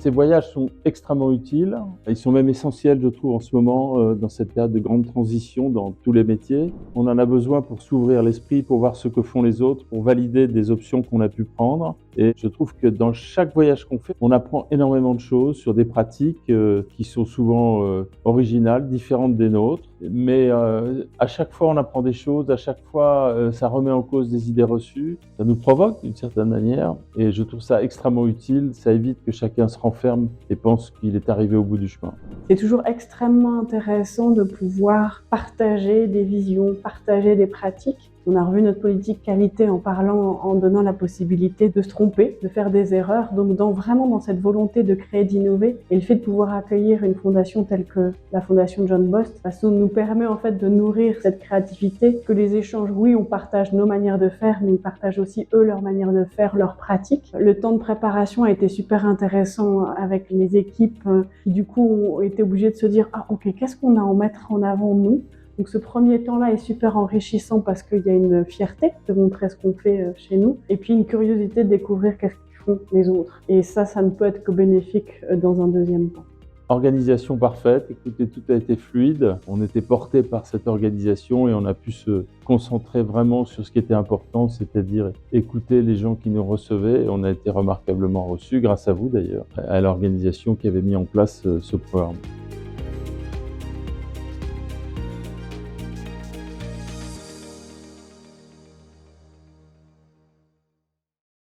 Ces voyages sont extrêmement utiles. Ils sont même essentiels, je trouve, en ce moment, dans cette période de grande transition dans tous les métiers. On en a besoin pour s'ouvrir l'esprit, pour voir ce que font les autres, pour valider des options qu'on a pu prendre. Et je trouve que dans chaque voyage qu'on fait, on apprend énormément de choses sur des pratiques qui sont souvent originales, différentes des nôtres. Mais à chaque fois, on apprend des choses. À chaque fois, ça remet en cause des idées reçues. Ça nous provoque d'une certaine manière. Et je trouve ça extrêmement utile. Ça évite que chacun se renferme et pense qu'il est arrivé au bout du chemin. C'est toujours extrêmement intéressant de pouvoir partager des visions, partager des pratiques. On a revu notre politique qualité en parlant, en donnant la possibilité de se tromper, de faire des erreurs. Donc vraiment dans cette volonté de créer, d'innover, et le fait de pouvoir accueillir une fondation telle que la fondation John Bost, ça nous permet en fait de nourrir cette créativité, que les échanges, oui, on partage nos manières de faire, mais ils partagent aussi eux leur manière de faire, leurs pratiques. Le temps de préparation a été super intéressant avec les équipes qui du coup ont été obligées de se dire « Ah ok, qu'est-ce qu'on a à en mettre en avant nous ?» Donc ce premier temps-là est super enrichissant parce qu'il y a une fierté de montrer ce qu'on fait chez nous et puis une curiosité de découvrir qu'est-ce qu'ils font les autres. Et ça ne peut être que bénéfique dans un deuxième temps. Organisation parfaite, écoutez, tout a été fluide. On était porté par cette organisation et on a pu se concentrer vraiment sur ce qui était important, c'est-à-dire écouter les gens qui nous recevaient. Et on a été remarquablement reçus, grâce à vous d'ailleurs, à l'organisation qui avait mis en place ce programme.